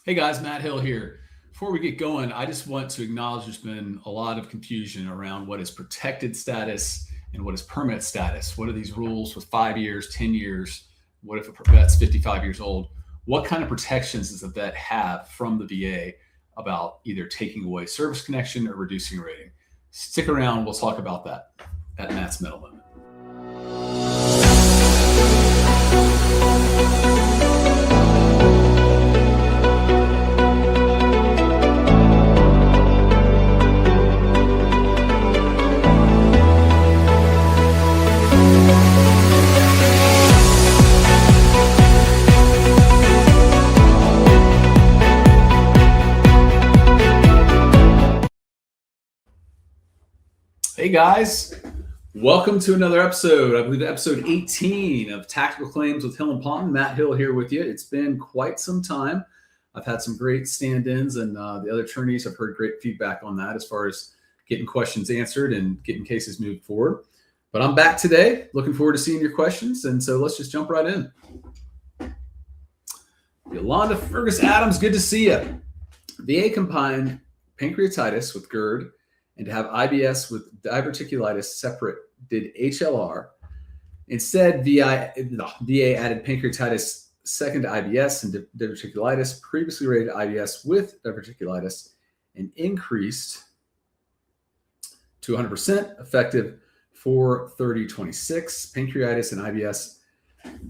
Hey guys, Matt Hill here. Before we get going, I just want to acknowledge there's been a lot of confusion around what is protected status and what is permanent status. What are these rules with 5 years, 10 years? What if a vet's 55 years old? What kind of protections does a vet have from the VA about either taking away service connection or reducing rating? Stick around, we'll talk about that at Matt's Middle Limit. Hey guys, welcome to another episode. I believe episode 18 of Tactical Claims with Hill and Ponton. Matt Hill here with you. It's been quite some time. I've had some great stand-ins, and the other attorneys have heard great feedback on that as far as getting questions answered and getting cases moved forward. But I'm back today. Looking forward to seeing your questions, and so let's just jump right in. Yolanda Fergus Adams, good to see you. VA combined pancreatitis with GERD and to have IBS with diverticulitis separate did HLR. Instead, VA added pancreatitis second to IBS and diverticulitis, previously rated IBS with diverticulitis, and increased to 100% effective 4/30/26. Pancreatitis and IBS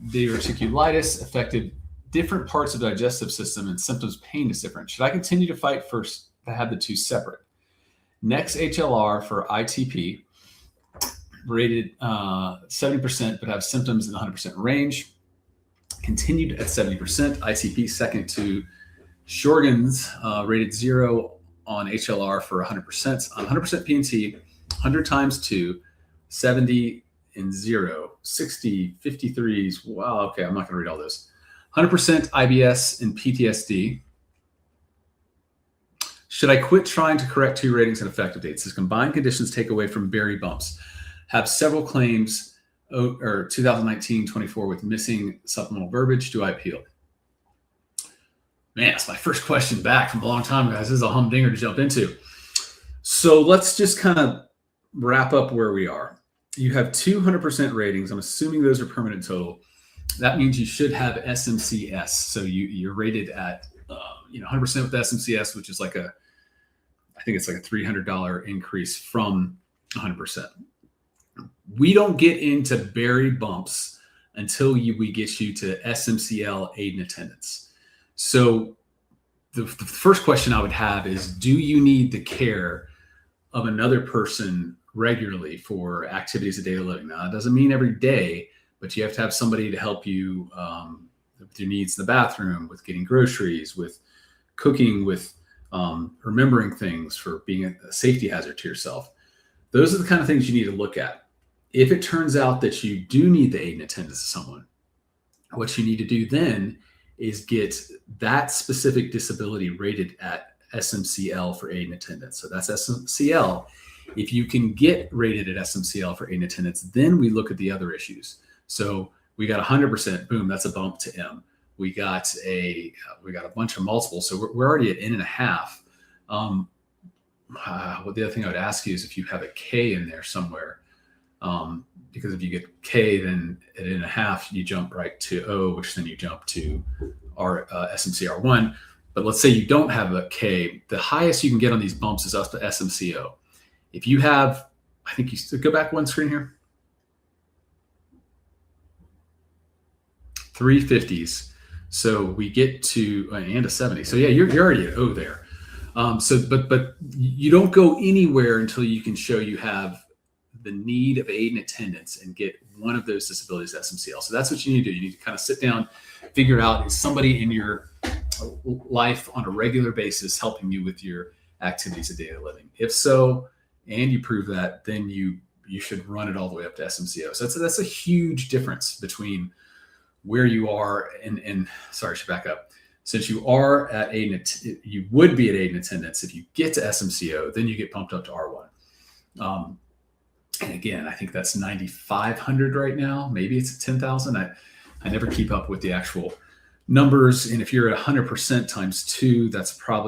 diverticulitis affected different parts of the digestive system and symptoms pain is different. Should I continue to fight first to have the two separate? Next HLR for ITP, rated 70%, but have symptoms in the 100% range. Continued at 70%. ITP second to Sjorgen's, rated 0 on HLR for 100%. On 100% PNT, 100 times 2, 70 and 0, 60, 53s. Wow, okay, I'm not going to read all this. 100% IBS and PTSD. Should I quit trying to correct two ratings and effective dates? As combined conditions take away from Berry bumps. Have several claims, or 2019-24 with missing supplemental verbiage. Do I appeal? Man, it's my first question back from a long time, guys. This is a humdinger to jump into. So let's just kind of wrap up where we are. You have 200% ratings. I'm assuming those are permanent total. That means you should have SMCS. So you're rated at 100% with SMCS, which is I think it's like a $300 increase from 100%. We don't get into Berry bumps until we get you to SMCL aid and attendance. So the first question I would have is, do you need the care of another person regularly for activities of daily living? Now, that doesn't mean every day, but you have to have somebody to help you with your needs in the bathroom, with getting groceries, with cooking, with remembering things, for being a safety hazard to yourself. Those are the kind of things you need to look at. If it turns out that you do need the aid and attendance of someone, what you need to do then is get that specific disability rated at SMCL for aid and attendance. So that's SMCL. If you can get rated at SMCL for aid and attendance, then we look at the other issues. So we got 100%, boom, that's a bump to M. We got a bunch of multiples, so we're already at N.5. Well, the other thing I would ask you is if you have a K in there somewhere, because if you get K, then at N.5 you jump right to O, which then you jump to our SMCR1. But let's say you don't have a K, the highest you can get on these bumps is up to SMCO. If you have, I think you go back one screen here, 350s. So we get to and a 70. So yeah, you're already at O there. But you don't go anywhere until you can show you have the need of aid and attendance and get one of those disabilities SMCL. So that's what you need to do. You need to kind of sit down, figure out, is somebody in your life on a regular basis helping you with your activities of daily living? If so, and you prove that, then you should run it all the way up to SMCO. So that's a huge difference between where you are and sorry, I should back up. Since you are at you would be at aid and attendance. If you get to SMCO, then you get pumped up to R1. And again, I think that's 9,500 right now. Maybe it's 10,000. I never keep up with the actual numbers. And if you're at 100% times 2,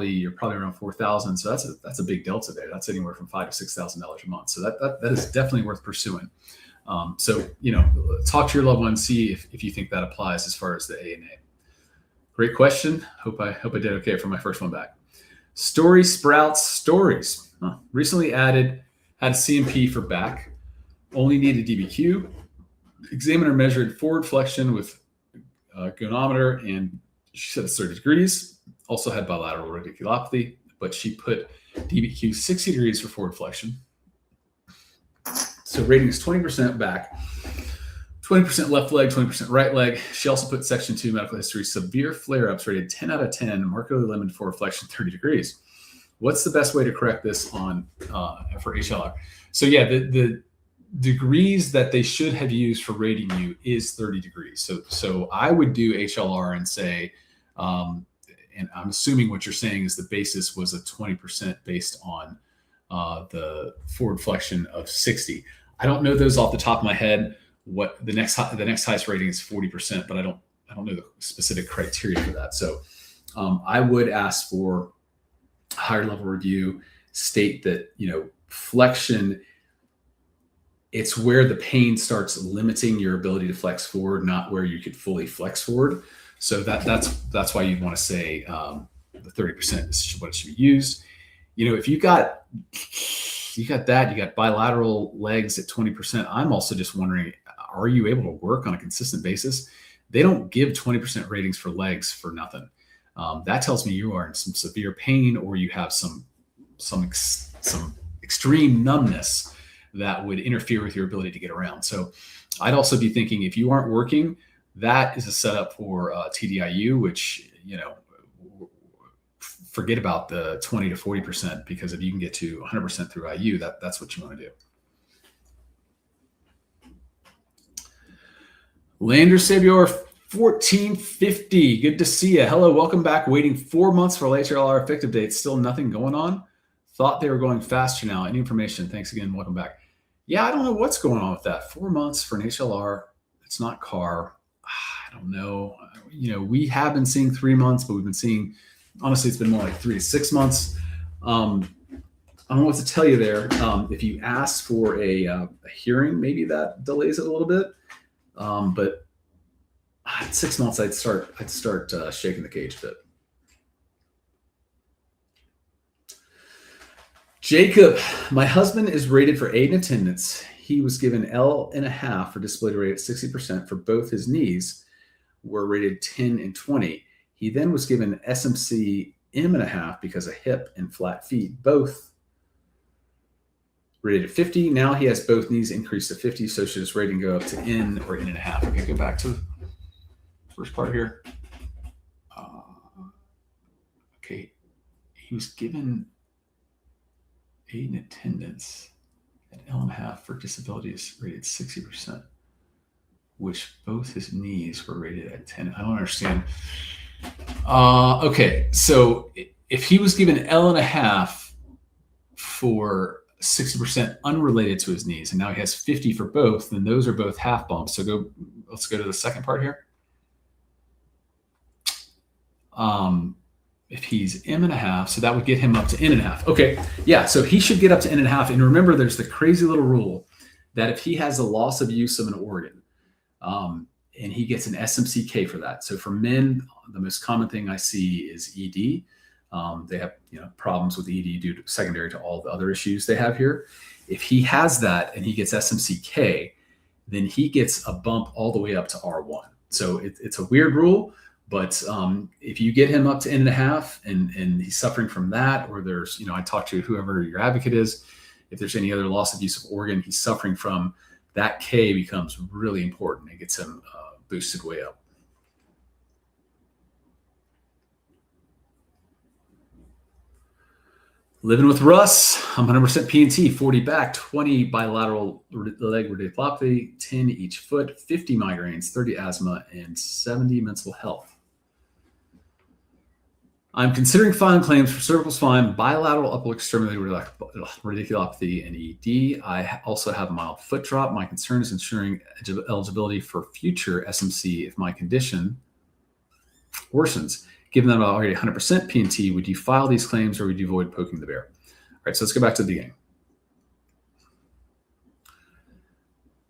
you're probably around 4,000. So that's a big delta there. That's anywhere from $5,000 to $6,000 a month. So that is definitely worth pursuing. So, talk to your loved one, see if you think that applies as far as the A&A. Great question. Hope I did okay for my first one back. Story sprouts stories. Recently had CMP for back. Only needed DBQ. Examiner measured forward flexion with goniometer, and she said it's 30 degrees. Also had bilateral radiculopathy, but she put DBQ 60 degrees for forward flexion. So rating is 20% back, 20% left leg, 20% right leg. She also put section 2 medical history, severe flare-ups, rated 10 out of 10, markedly limited forward flexion, 30 degrees. What's the best way to correct this on for HLR? So yeah, the degrees that they should have used for rating you is 30 degrees. So I would do HLR and say, and I'm assuming what you're saying is the basis was a 20% based on the forward flexion of 60. I don't know those off the top of my head. What the next highest rating is 40%, but I don't know the specific criteria for that. So I would ask for a higher level review, state that, flexion, it's where the pain starts limiting your ability to flex forward, not where you could fully flex forward. So that's why you'd want to say the 30% is what it should be used. If you got that, you got bilateral legs at 20%. I'm also just wondering, are you able to work on a consistent basis? They don't give 20% ratings for legs for nothing. That tells me you are in some severe pain, or you have some extreme numbness that would interfere with your ability to get around. So I'd also be thinking, if you aren't working, that is a setup for TDIU, which, forget about the 20 to 40%, because if you can get to 100% through IU, that's what you want to do. Lander Savior 1450. Good to see you. Hello, welcome back. Waiting 4 months for HLR effective date. Still nothing going on. Thought they were going faster now. Any information? Thanks again. Welcome back. Yeah, I don't know what's going on with that. 4 months for an HLR. It's not CAR. I don't know. We have been seeing 3 months, but we've been seeing, honestly, it's been more like 3 to 6 months. I don't know what to tell you there. If you ask for a hearing, maybe that delays it a little bit. But at 6 months, I'd start shaking the cage a bit. Jacob, my husband is rated for aid in attendance. He was given L.5 for disability rate at 60% for both his knees, were rated 10 and 20. He then was given SMC M.5 because of hip and flat feet, both rated at 50. Now he has both knees increased to 50, so should his rating go up to N or N.5? Okay, go back to the first part here. Okay, he was given aid in attendance at L.5 for disabilities rated 60%, which both his knees were rated at 10. I don't understand. Okay, so if he was given L.5 for 60% unrelated to his knees, and now he has 50 for both, then those are both half bumps. So let's go to the second part here. If he's M.5, so that would get him up to N.5. Okay, yeah, so he should get up to N.5. And remember, there's the crazy little rule that if he has a loss of use of an organ, and he gets an SMCK for that. So for men, the most common thing I see is ED. They have problems with ED due to secondary to all the other issues they have here. If he has that and he gets SMCK, then he gets a bump all the way up to R1. So it's a weird rule, but if you get him up to N.5 and he's suffering from that, or there's, I talk to whoever your advocate is, if there's any other loss of use of organ he's suffering from, that K becomes really important. It gets him boosted way up. Living with Russ, I'm 100% P&T, 40 back, 20 bilateral leg radiculopathy, 10 each foot, 50 migraines, 30 asthma, and 70 mental health. I'm considering filing claims for cervical spine, bilateral upper extremity radiculopathy, and ED. I also have a mild foot drop. My concern is ensuring eligibility for future SMC if my condition worsens. Given that I'm already 100% P&T, would you file these claims or would you avoid poking the bear? All right, so let's go back to the beginning.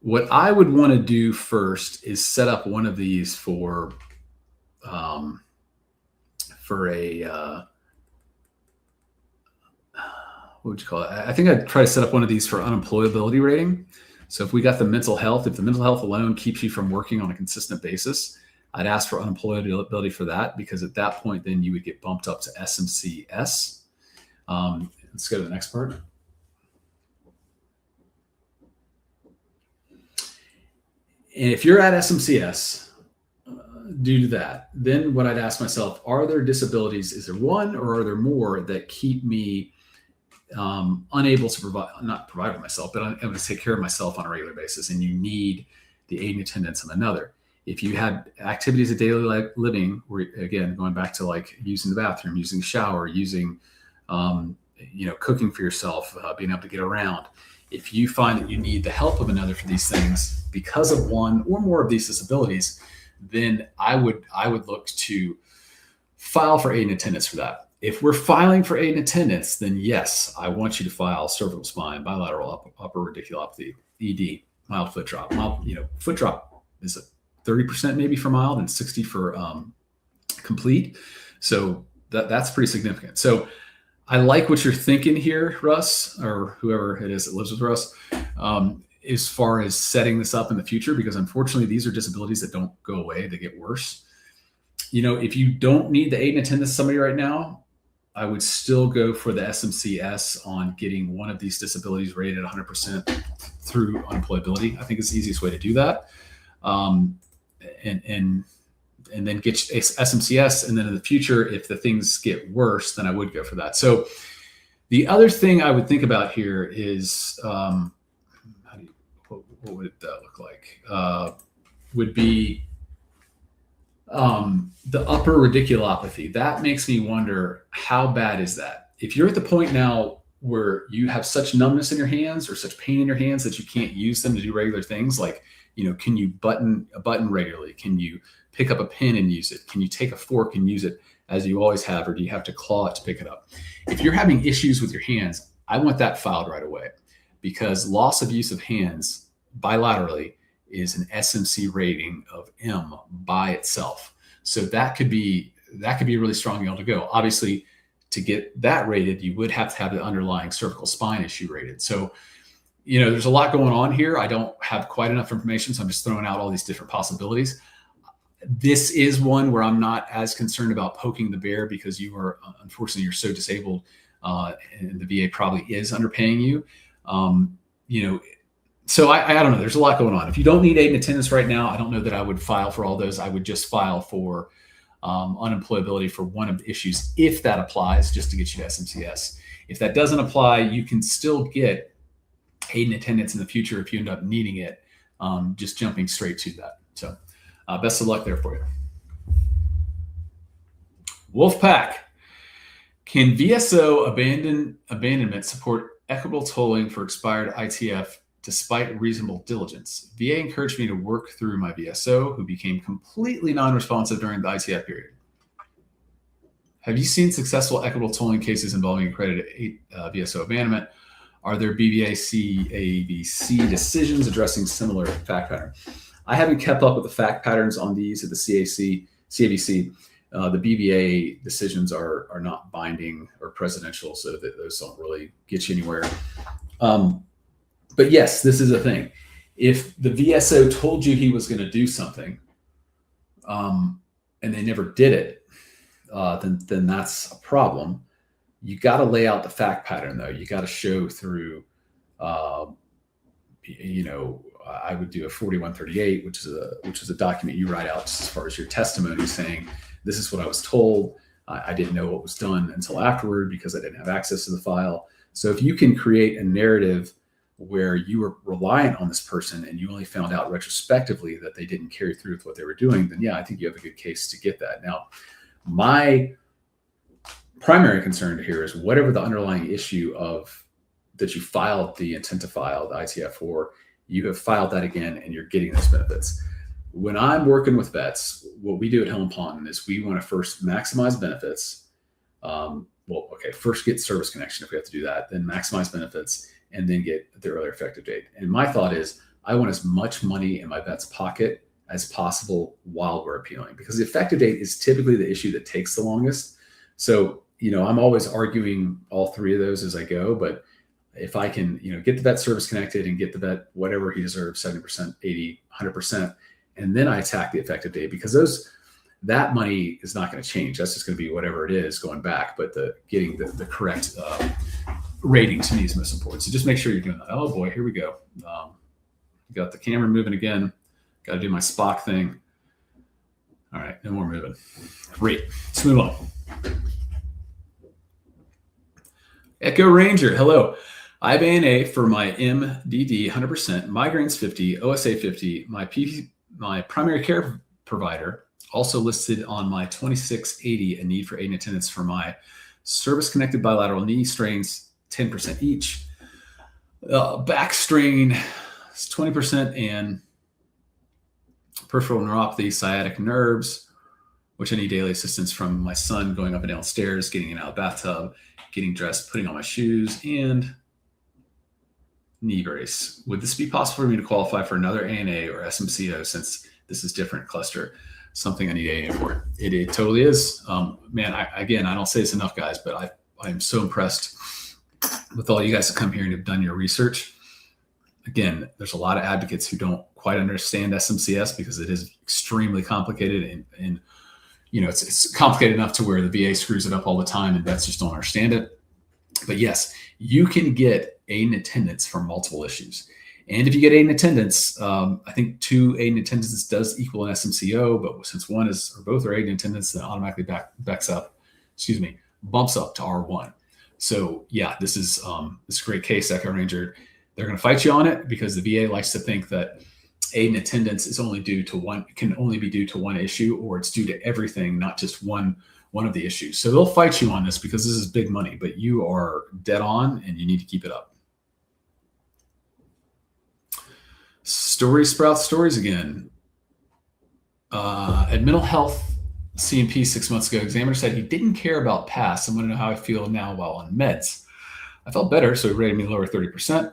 What I would want to do first is set up one of these for a what would you call it? I think I'd try to set up one of these for unemployability rating. So if we got the mental health, if the mental health alone keeps you from working on a consistent basis, I'd ask for unemployability for that, because at that point, then you would get bumped up to SMCS. Let's go to the next part. And if you're at SMCS, due to that, then what I'd ask myself, are there disabilities? Is there one or are there more that keep me unable to not provide for myself, but I'm able to take care of myself on a regular basis, and you need the aid and attendance of another? If you had activities of daily living, where, again, going back to like using the bathroom, using shower, using, cooking for yourself, being able to get around. If you find that you need the help of another for these things because of one or more of these disabilities, then I would look to file for aid and attendance for that. If we're filing for aid and attendance, then yes, I want you to file cervical spine, bilateral upper radiculopathy, ED, mild foot drop. Foot drop is a 30% maybe for mild and 60 for complete. So that's pretty significant. So I like what you're thinking here, Russ, or whoever it is that lives with Russ, as far as setting this up in the future, because unfortunately these are disabilities that don't go away, they get worse. If you don't need the aid and attendance of somebody right now, I would still go for the SMCS on getting one of these disabilities rated 100% through unemployability. I think it's the easiest way to do that. And then get SMCS. And then in the future, if the things get worse, then I would go for that. So the other thing I would think about here is, what would that look like? Would be the upper radiculopathy. That makes me wonder, how bad is that? If you're at the point now where you have such numbness in your hands or such pain in your hands that you can't use them to do regular things, like, can you button a button regularly? Can you pick up a pen and use it? Can you take a fork and use it as you always have, or do you have to claw it to pick it up? If you're having issues with your hands, I want that filed right away, because loss of use of hands bilaterally is an SMC rating of M by itself. So that could be a really strong deal to go. Obviously, to get that rated, you would have to have the underlying cervical spine issue rated. So, there's a lot going on here. I don't have quite enough information, so I'm just throwing out all these different possibilities. This is one where I'm not as concerned about poking the bear, because unfortunately, you're so disabled, and the VA probably is underpaying you. So I don't know. There's a lot going on. If you don't need aid and attendance right now, I don't know that I would file for all those. I would just file for unemployability for one of the issues, if that applies, just to get you to SMCS. If that doesn't apply, you can still get aid and attendance in the future if you end up needing it, just jumping straight to that. So best of luck there for you. Wolfpack. Can VSO abandonment support equitable tolling for expired ITF despite reasonable diligence? VA encouraged me to work through my VSO, who became completely non-responsive during the ITF period. Have you seen successful equitable tolling cases involving accredited VSO abandonment? Are there BVAC, ABC decisions addressing similar fact pattern? I haven't kept up with the fact patterns on these at the CAVC. The BVA decisions are not binding or presidential, so that those don't really get you anywhere. But yes, this is a thing. If the VSO told you he was going to do something, and they never did it, then that's a problem. You got to lay out the fact pattern, though. You got to show through, I would do a 4138, which is a document you write out just as far as your testimony, saying, this is what I was told. I didn't know what was done until afterward because I didn't have access to the file. So if you can create a narrative where you were reliant on this person and you only found out retrospectively that they didn't carry through with what they were doing, then yeah, I think you have a good case to get that. Now, my primary concern here is whatever the underlying issue that you filed the intent to file, the ITF for, you have filed that again and you're getting those benefits. when I'm working with vets, what we do at Hill & Ponton is we want to first maximize benefits. First get service connection if we have to do that, then maximize benefits, and then get the earlier effective date. And my thought is I want as much money in my vet's pocket as possible while we're appealing, because the effective date is typically the issue that takes the longest. So, I'm always arguing all three of those as I go, but if I can, get the vet service connected and get the vet whatever he deserves, 70%, 80, 100%, and then I attack the effective date, because that money is not going to change. That's just going to be whatever it is going back, but getting the correct rating to me is most important. So just make sure you're doing that. Oh boy, here we go. Got the camera moving again. Got to do my Spock thing. All right, no more moving. Great, let's move on. Echo Ranger, hello. I have ANA for my MDD 100%, migraines 50, OSA 50. My primary care provider also listed on my 2680 a need for aid and attendance for my service-connected bilateral knee strains, 10% each. Back strain is 20%, and peripheral neuropathy, sciatic nerves, which I need daily assistance from my son going up and down stairs, getting in and out of the bathtub, getting dressed, putting on my shoes, and knee brace. Would this be possible for me to qualify for another ANA or SMCO, since this is different cluster? Something I need ANA for. It totally is. Man, I don't say this enough, guys, but I'm so impressed with all you guys that come here and have done your research. Again, there's a lot of advocates who don't quite understand SMCS because it is extremely complicated, and it's complicated enough to where the VA screws it up all the time and vets just don't understand it. But yes, you can get aid and attendance for multiple issues. And if you get aid and attendance, I think 2 aid and attendance does equal an SMCO, but since one is, or both are aid and attendance, then automatically bumps up to R1. So yeah, this is a great case, Echo Ranger. They're going to fight you on it because the VA likes to think that aid and attendance is only due to one, can only be due to one issue, or it's due to everything, not just one of the issues. So they'll fight you on this because this is big money, but you are dead on and you need to keep it up. Story sprouts stories again. At mental health CMP 6 months ago, examiner said he didn't care about past and want to know how I feel now while on meds. I felt better, so he rated me lower 30%.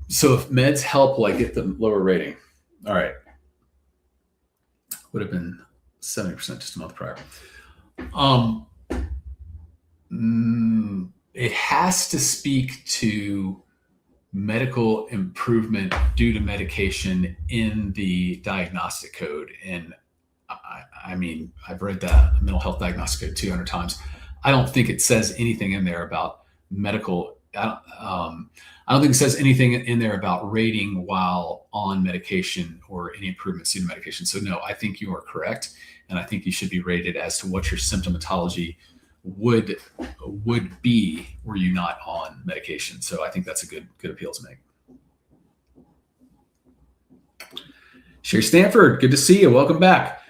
So if meds help, will I get the lower rating? All right. Would have been 70% just a month prior. It has to speak to medical improvement due to medication in the diagnostic code. And I mean, I've read that mental health diagnostic code 200 times. I don't think it says anything in there about medical. I don't think it says anything in there about rating while on medication or any improvements due to medication. So no, I think you are correct. And I think you should be rated as to what your symptomatology would be were you not on medication. So I think that's a good appeal to make. Sherry Stanford, good to see you. Welcome back.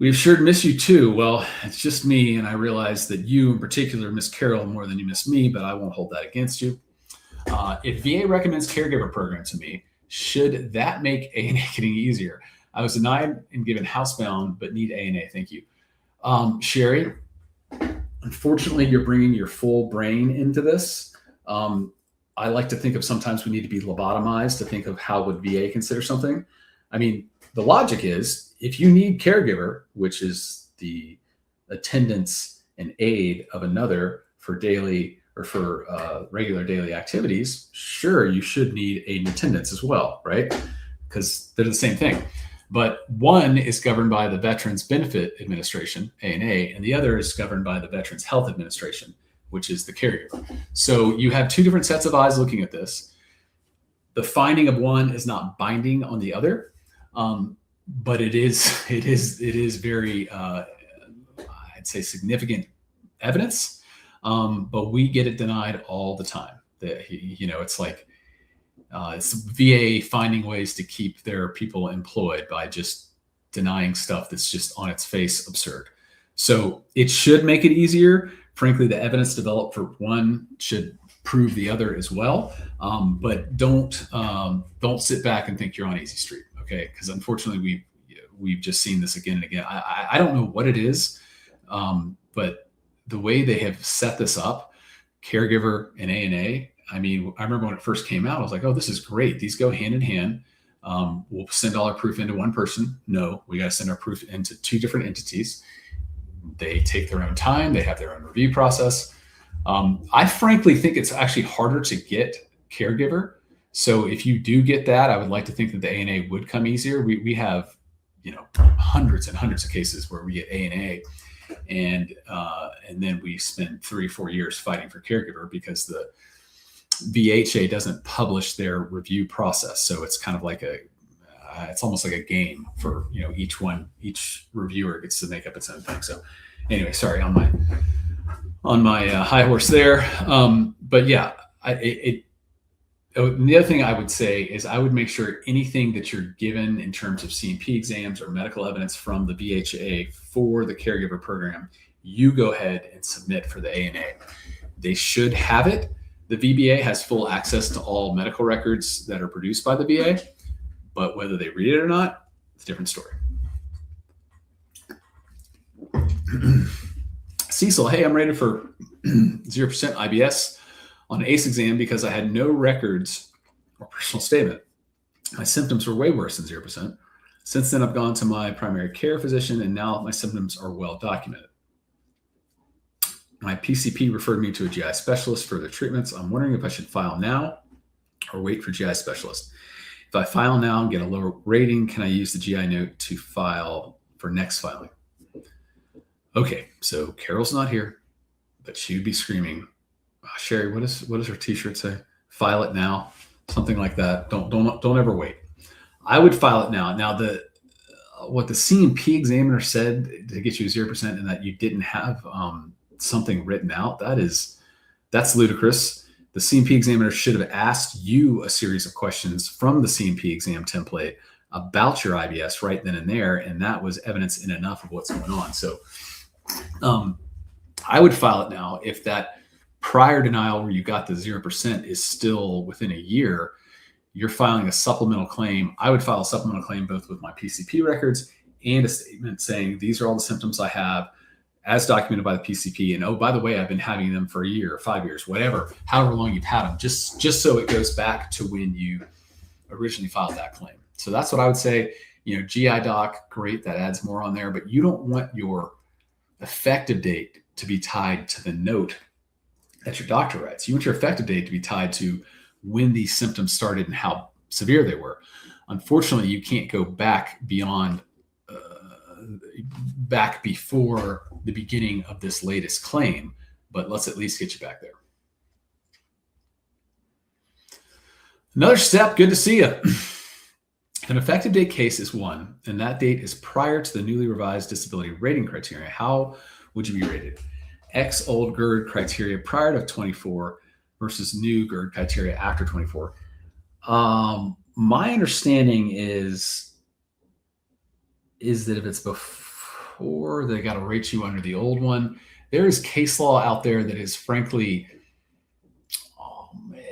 We've sure missed you too. Well, it's just me, and I realize that you in particular miss Carol more than you miss me, but I won't hold that against you. If VA recommends caregiver program to me, should that make ANA getting easier? I was denied and given housebound, but need ANA. Thank you. Sherry, unfortunately, you're bringing your full brain into this. I like to think of sometimes we need to be lobotomized to think of how would VA consider something. I mean, the logic is if you need caregiver, which is the attendance and aid of another for daily or for regular daily activities, sure, you should need aid and attendance as well, right? Because they're the same thing. But one is governed by the Veterans Benefit Administration, ANA, and the other is governed by the Veterans Health Administration, which is the caregiver. So you have two different sets of eyes looking at this. The finding of one is not binding on the other, but it is very, I'd say, significant evidence. But we get it denied all the time. It's like it's VA finding ways to keep their people employed by just denying stuff that's just on its face absurd. So it should make it easier. Frankly, the evidence developed for one should prove the other as well. But don't sit back and think you're on easy street, okay? Because unfortunately, we've just seen this again and again. I don't know what it is, but the way they have set this up, caregiver and ANA, I mean, I remember when it first came out, I was like, oh, this is great. These go hand in hand. We'll send all our proof into one person. No, we got to send our proof into two different entities. They take their own time. They have their own review process. I frankly think it's actually harder to get caregiver. So if you do get that, I would like to think that the ANA would come easier. We have, hundreds and hundreds of cases where we get ANA, and then we spend 3 or 4 years fighting for caregiver because the VHA doesn't publish their review process. So it's kind of like it's almost like a game for, each reviewer gets to make up its own thing. So anyway, sorry, on my high horse there. But yeah, the other thing I would say is I would make sure anything that you're given in terms of C&P exams or medical evidence from the VHA for the caregiver program, you go ahead and submit for the ANA. They should have it. The VBA has full access to all medical records that are produced by the VA, but whether they read it or not, it's a different story. Cecil, hey, I'm rated for 0% IBS on an ACE exam because I had no records or personal statement. My symptoms were way worse than 0%. Since then, I've gone to my primary care physician, and now my symptoms are well documented. My PCP referred me to a GI specialist for their treatments. I'm wondering if I should file now or wait for GI specialist. If I file now and get a lower rating, can I use the GI note to file for next filing? Okay, so Carol's not here, but she would be screaming, Sherry, what does her t-shirt say? File it now, something like that. Don't ever wait. I would file it now. Now, what the C&P examiner said to get you 0% and that you didn't have something written out, that's ludicrous. The C&P examiner should have asked you a series of questions from the C&P exam template about your IBS right then and there, and that was evidence in enough of what's going on. So I would file it now. If that prior denial where you got the 0% is still within a year, you're filing a supplemental claim. I would file a supplemental claim both with my PCP records and a statement saying these are all the symptoms I have as documented by the PCP. And oh, by the way, I've been having them for a year or 5 years, whatever, however long you've had them, just so it goes back to when you originally filed that claim. So that's what I would say. GI doc, great, that adds more on there, but you don't want your effective date to be tied to the note that your doctor writes. You want your effective date to be tied to when these symptoms started and how severe they were. Unfortunately, you can't go back back before the beginning of this latest claim, but let's at least get you back there. Another step, good to see you. If an effective date case is one, and that date is prior to the newly revised disability rating criteria, how would you be rated? X old GERD criteria prior to 24 versus new GERD criteria after 24. My understanding is that if it's before, they got to rate you under the old one. There is case law out there that is frankly,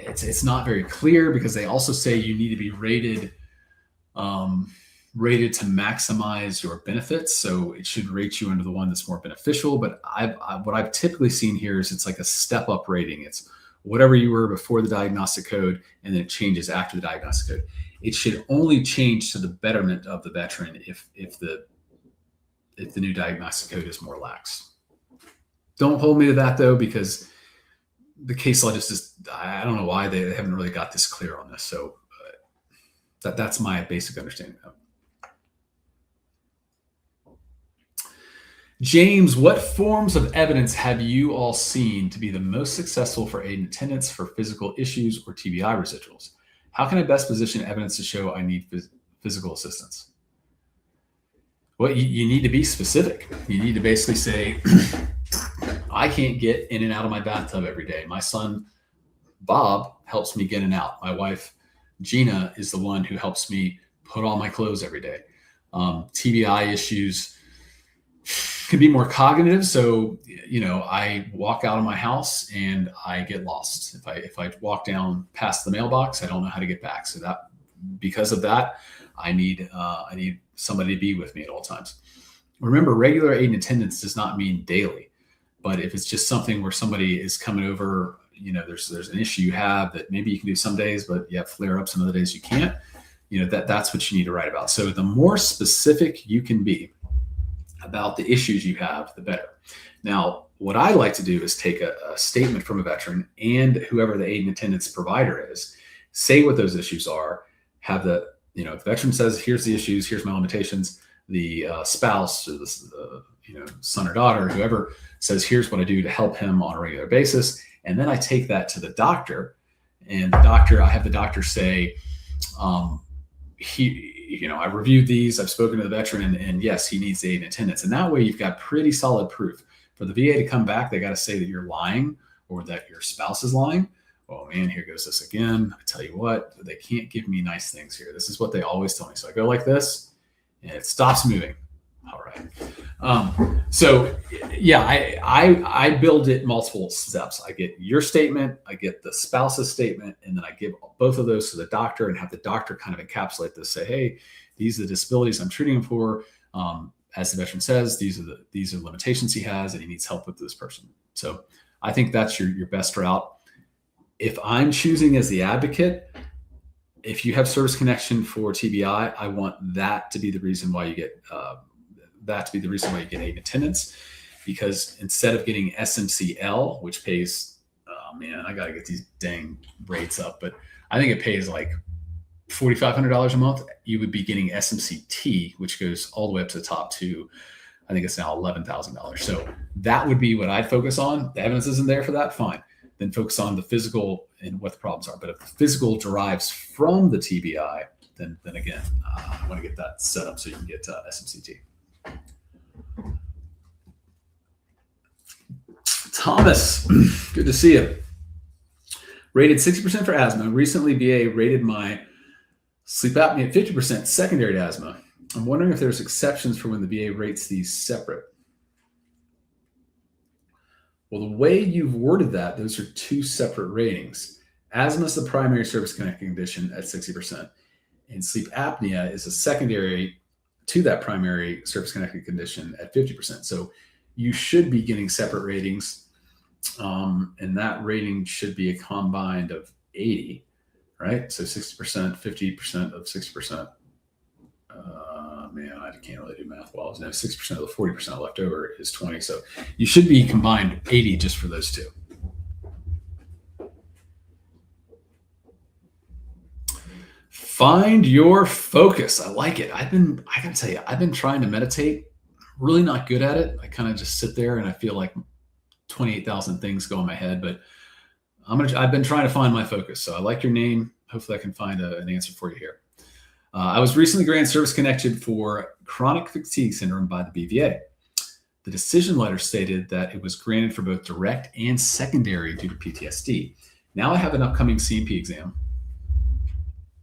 it's not very clear because they also say you need to be rated to maximize your benefits. So it should rate you under the one that's more beneficial. But what I've typically seen here is it's like a step up rating. It's whatever you were before the diagnostic code, and then it changes after the diagnostic code. It should only change to the betterment of the veteran if the new diagnostic code is more lax. Don't hold me to that though, because the case law I don't know why they haven't really got this clear on this. So that's my basic understanding of it. James, what forms of evidence have you all seen to be the most successful for aid in attendance for physical issues or TBI residuals? How can I best position evidence to show I need physical assistance? Well, you need to be specific. You need to basically say, I can't get in and out of my bathtub every day. My son, Bob, helps me get in and out. My wife, Gina, is the one who helps me put on my clothes every day. TBI issues can be more cognitive. So, I walk out of my house and I get lost. If I walk down past the mailbox, I don't know how to get back. So because of that, I need somebody to be with me at all times. Remember, regular aid and attendance does not mean daily, but if it's just something where somebody is coming over, there's an issue you have that maybe you can do some days, but you have flare-ups and other days you can't, that's what you need to write about. So the more specific you can be about the issues you have, the better. Now, what I like to do is take a statement from a veteran and whoever the aid and attendance provider is, say what those issues are, have the veteran says, here's the issues, here's my limitations. The spouse or the son or daughter, whoever says, here's what I do to help him on a regular basis. And then I take that to the doctor, and I have the doctor say, I reviewed these, I've spoken to the veteran, and yes, he needs aid and attendance. And that way you've got pretty solid proof. For the VA to come back, they got to say that you're lying or that your spouse is lying. Oh man, here goes this again. I tell you what, they can't give me nice things here. This is what they always tell me. So I go like this and it stops moving. All right. So yeah, I build it multiple steps. I get your statement, I get the spouse's statement, and then I give both of those to the doctor and have the doctor kind of encapsulate this, say, hey, these are the disabilities I'm treating him for. As the veteran says, these are limitations he has, and he needs help with this person. So I think that's your best route. If I'm choosing as the advocate, if you have service connection for TBI, I want that to be the reason why you get aid and attendance, because instead of getting SMCL, which pays, oh man, I got to get these dang rates up, but I think it pays like $4,500 a month. You would be getting SMCT, which goes all the way up to the top to, I think it's now $11,000. So that would be what I'd focus on. The evidence isn't there for that, fine. Then focus on the physical and what the problems are. But if the physical derives from the TBI, then again, I want to get that set up so you can get SMCT. Thomas, good to see you. Rated 60% for asthma. Recently, VA rated my sleep apnea at 50% secondary to asthma. I'm wondering if there's exceptions for when the VA rates these separate. Well, the way you've worded that, those are two separate ratings. Asthma is the primary service-connected condition at 60%, and sleep apnea is a secondary to that primary service-connected condition at 50%. So you should be getting separate ratings, and that rating should be a combined of 80, right? So 60%, 50% of 60%. Man, I can't really do math well. No, 6% of the 40% left over is 20. So you should be combined 80 just for those two. Find your focus. I like it. I gotta tell you, I've been trying to meditate. Really not good at it. I kind of just sit there and I feel like 28,000 things go in my head, but I've been trying to find my focus. So I like your name. Hopefully I can find an answer for you here. I was recently granted service connected for chronic fatigue syndrome by the BVA. The decision letter stated that it was granted for both direct and secondary due to PTSD. Now I have an upcoming CMP exam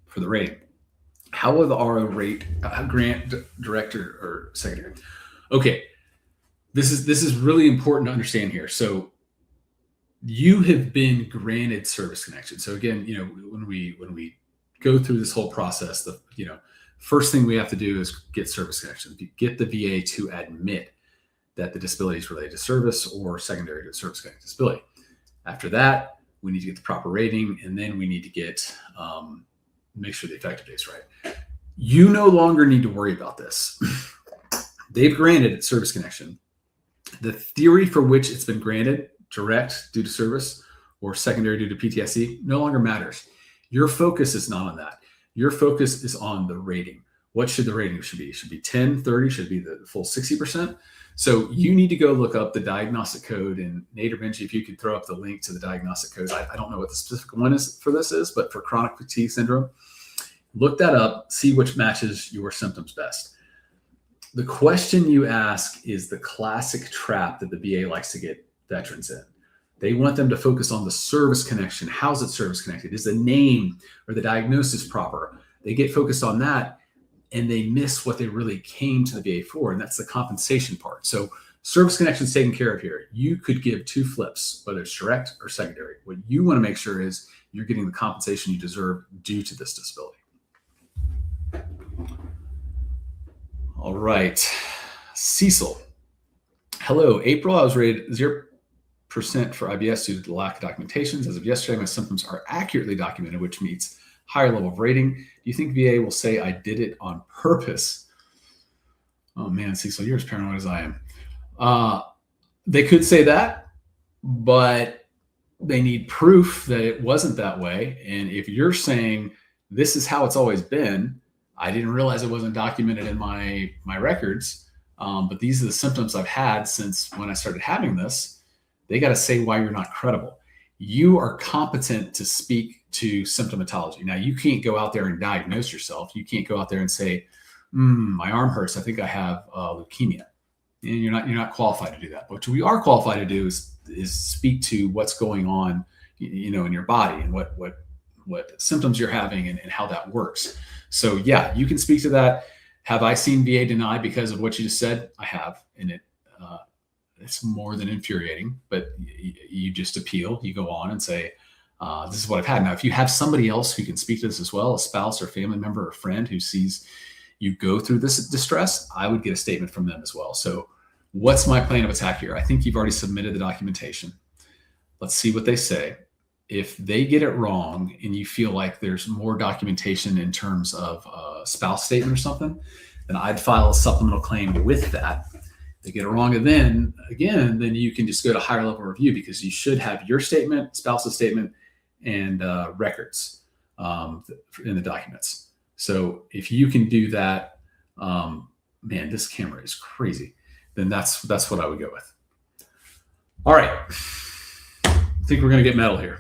for the rating. How will the RO rate grant direct or secondary? Okay, this is really important to understand here. So you have been granted service connection. So again, when we go through this whole process, the first thing we have to do is get service connection, get the VA to admit that the disability is related to service or secondary to service connected disability. After that, we need to get the proper rating, and then we need to get make sure the effective date is right. You no longer need to worry about this. They've granted service connection. The theory for which it's been granted, direct due to service or secondary due to PTSD, no longer matters. Your focus is not on that. Your focus is on the rating. What should the rating should be? It should be 10, 30, should be the full 60%. So you need to go look up the diagnostic code, and Nate or Benji, if you could throw up the link to the diagnostic code. I don't know what the specific one is for this is, but for chronic fatigue syndrome, look that up, see which matches your symptoms best. The question you ask is the classic trap that the VA likes to get veterans in. They want them to focus on the service connection. How's it service connected? Is the name or the diagnosis proper? They get focused on that and they miss what they really came to the VA for, and that's the compensation part. So service connection is taken care of here. You could give two flips, whether it's direct or secondary. What you want to make sure is you're getting the compensation you deserve due to this disability. All right. Cecil. Hello, April. I was rated 0% for IBS due to the lack of documentations. As of yesterday, my symptoms are accurately documented, which meets higher level of rating. Do you think VA will say I did it on purpose? Oh man, Cecil, you're as paranoid as I am. They could say that, but they need proof that it wasn't that way. And if you're saying this is how it's always been, I didn't realize it wasn't documented in my records, but these are the symptoms I've had since when I started having this, they got to say why you're not credible. You are competent to speak to symptomatology. Now, you can't go out there and diagnose yourself. You can't go out there and say, my arm hurts. I think I have leukemia. And you're not qualified to do that. What we are qualified to do is speak to what's going on, in your body and what symptoms you're having and how that works. So yeah, you can speak to that. Have I seen VA denied because of what you just said? I have, and it's more than infuriating. But you just appeal. You go on and say, "This is what I've had." Now, if you have somebody else who can speak to this as well, a spouse or family member or friend who sees you go through this distress, I would get a statement from them as well. So what's my plan of attack here? I think you've already submitted the documentation. Let's see what they say. If they get it wrong and you feel like there's more documentation in terms of a spouse statement or something, then I'd file a supplemental claim with that. If they get it wrong, and then you can just go to higher level review, because you should have your statement, spouse's statement, and records in the documents. So if you can do that, man, this camera is crazy. Then that's what I would go with. All right. I think we're going to get metal here.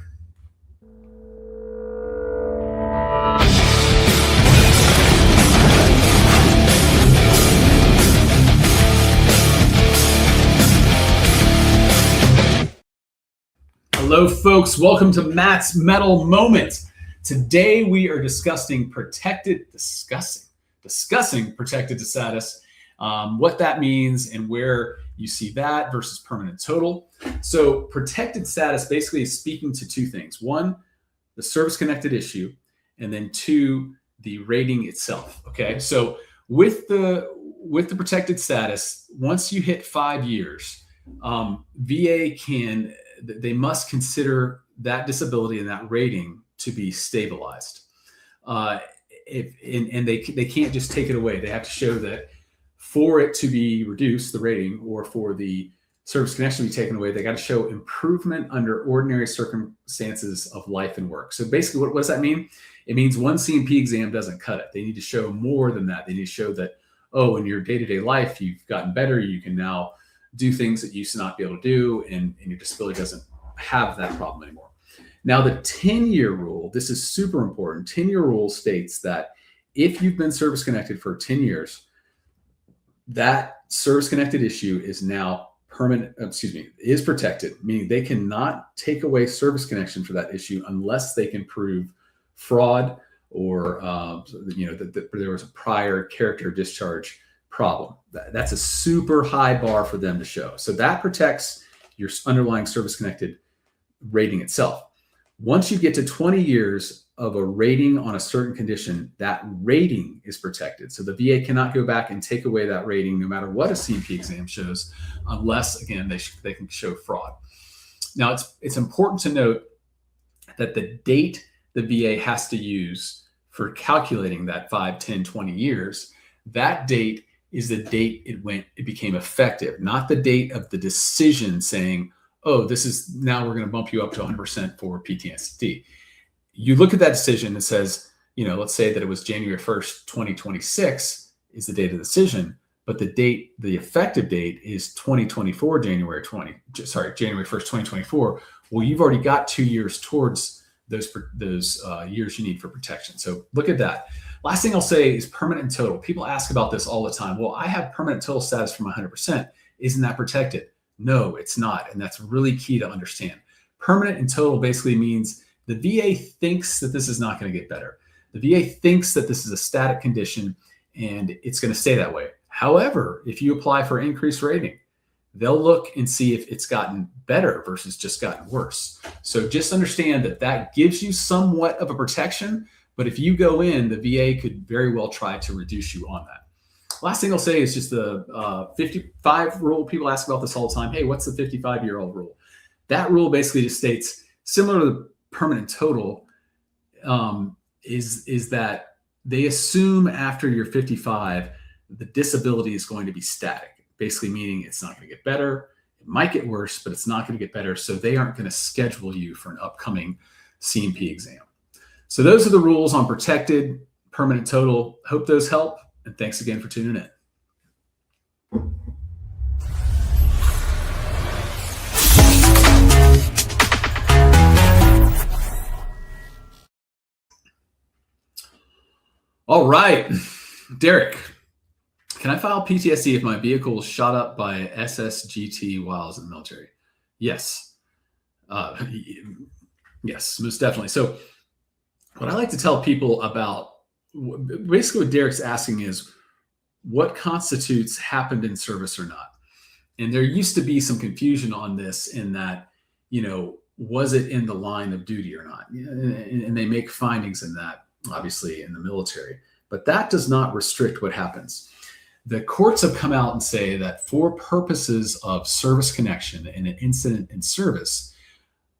Hello, folks. Welcome to Matt's Metal Moment. Today we are discussing protected status, what that means and where you see that versus permanent total. So protected status basically is speaking to two things. One, the service-connected issue, and then two, the rating itself. Okay, so with the protected status, once you hit 5 years, VA they must consider that disability and that rating to be stabilized. And they can't just take it away. They have to show that for it to be reduced, the rating, or for the service connection to be taken away, they got to show improvement under ordinary circumstances of life and work. So basically, what does that mean? It means one C&P exam doesn't cut it. They need to show more than that. They need to show that, in your day-to-day life, you've gotten better. You can now do things that you used to not be able to do, and your disability doesn't have that problem anymore. Now, the 10-year rule, this is super important. 10-year rule states that if you've been service-connected for 10 years, that service-connected issue is now is protected, meaning they cannot take away service connection for that issue unless they can prove fraud or that there was a prior character discharge problem. That's a super high bar for them to show. So that protects your underlying service-connected rating itself. Once you get to 20 years of a rating on a certain condition, that rating is protected. So the VA cannot go back and take away that rating no matter what a C&P exam shows, unless, again, they can show fraud. Now, it's important to note that the date the VA has to use for calculating that 5, 10, 20 years, that date is the date it became effective, not the date of the decision saying, this is now we're going to bump you up to 100% for PTSD. You look at that decision and says, let's say that it was January 1st, 2026 is the date of the decision, but the effective date is 2024, January 1st, 2024. Well, you've already got 2 years towards those years you need for protection. So look at that. Last thing I'll say is permanent and total. People ask about this all the time. Well, I have permanent total status for my 100%. Isn't that protected? No, it's not. And that's really key to understand. Permanent and total basically means the VA thinks that this is not going to get better. The VA thinks that this is a static condition and it's going to stay that way. However, if you apply for increased rating, they'll look and see if it's gotten better versus just gotten worse. So just understand that gives you somewhat of a protection, but if you go in, the VA could very well try to reduce you on that. Last thing I'll say is just the 55 rule. People ask about this all the time. Hey, what's the 55-year-old rule? That rule basically just states, similar to the permanent total, is that they assume after you're 55, the disability is going to be static, basically meaning it's not going to get better. It might get worse, but it's not going to get better. So they aren't going to schedule you for an upcoming C&P exam. So those are the rules on protected, permanent total. Hope those help. And thanks again for tuning in. All right, Derek, can I file PTSD if my vehicle was shot up by SSGT while I was in the military? Yes. Yes, most definitely. So what I like to tell people about, basically what Derek's asking is, what constitutes happened in service or not? And there used to be some confusion on this in that, was it in the line of duty or not? And they make findings in that, obviously, in the military. But that does not restrict what happens. The courts have come out and say that for purposes of service connection in an incident in service,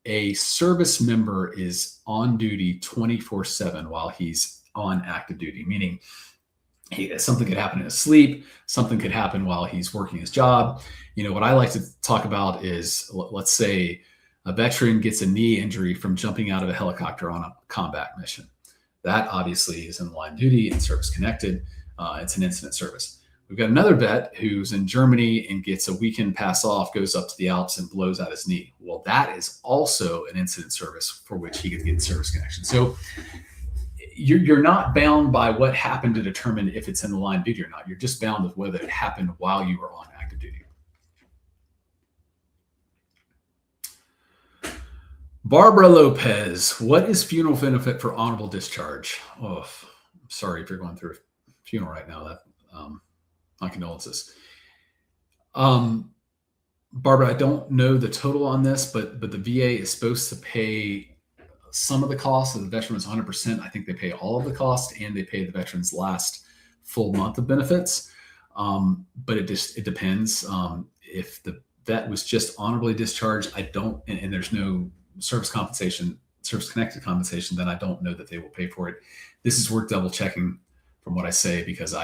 a service member is on duty 24/7 while he's on active duty, meaning something could happen in his sleep, something could happen while he's working his job. What I like to talk about is, let's say a veteran gets a knee injury from jumping out of a helicopter on a combat mission. That obviously is in line of duty and service connected. It's an incident service. We've got another vet who's in Germany and gets a weekend pass off, goes up to the Alps and blows out his knee. Well, that is also an incident service for which he could get service connection. So you're not bound by what happened to determine if it's in the line of duty or not. You're just bound with whether it happened while you were on active duty. Barbara Lopez, what is funeral benefit for honorable discharge? Oh, I'm sorry if you're going through a funeral right now. That my condolences. Barbara, I don't know the total on this, but the VA is supposed to pay some of the cost of the veteran's 100%. I think they pay all of the cost, and they pay the veteran's last full month of benefits. But it depends. If the vet was just honorably discharged, and there's no service connected compensation, then I don't know that they will pay for it. This is worth double checking from what I say, because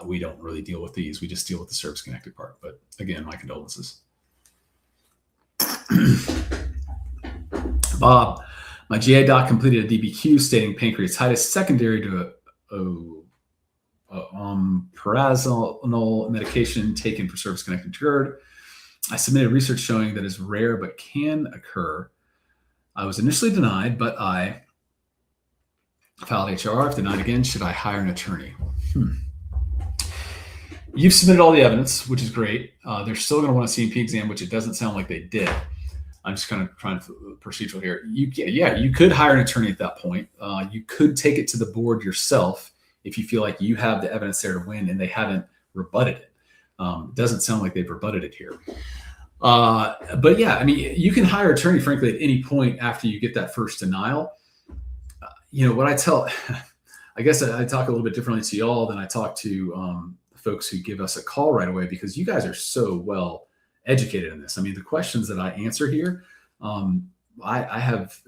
we don't really deal with these. We just deal with the service connected part. But again, my condolences. Bob, my GI doc completed a DBQ stating pancreatitis secondary to parazonal medication taken for service connected GERD. I submitted research showing that is rare but can occur. I was initially denied, but I filed HR. If denied again, should I hire an attorney? You've submitted all the evidence, which is great. They're still going to want a C&P exam, which it doesn't sound like they did. I'm just kind of trying to procedural here. You could hire an attorney at that point. You could take it to the board yourself if you feel like you have the evidence there to win and they haven't rebutted it. It doesn't sound like they've rebutted it here. But yeah, I mean, you can hire an attorney, frankly, at any point after you get that first denial. What I tell, I guess I talk a little bit differently to y'all than I talk to folks who give us a call right away, because you guys are so well educated in this. I mean, the questions that I answer here, I have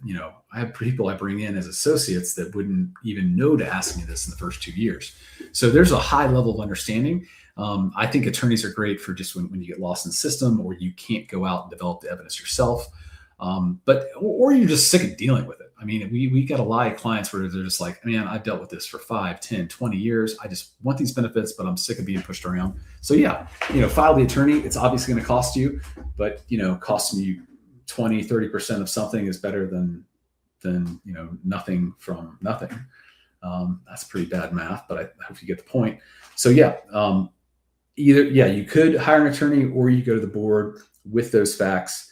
people I bring in as associates that wouldn't even know to ask me this in the first 2 years. So there's a high level of understanding. I think attorneys are great for just when you get lost in the system, or you can't go out and develop the evidence yourself. Or you're just sick of dealing with it. I mean, we got a lot of clients where they're just like, man, I've dealt with this for 5, 10, 20 years. I just want these benefits, but I'm sick of being pushed around. So yeah, file the attorney. It's obviously going to cost you, but costing you 20, 30% of something is better than nothing from nothing. That's pretty bad math, but I hope you get the point. So yeah, you could hire an attorney, or you go to the board with those facts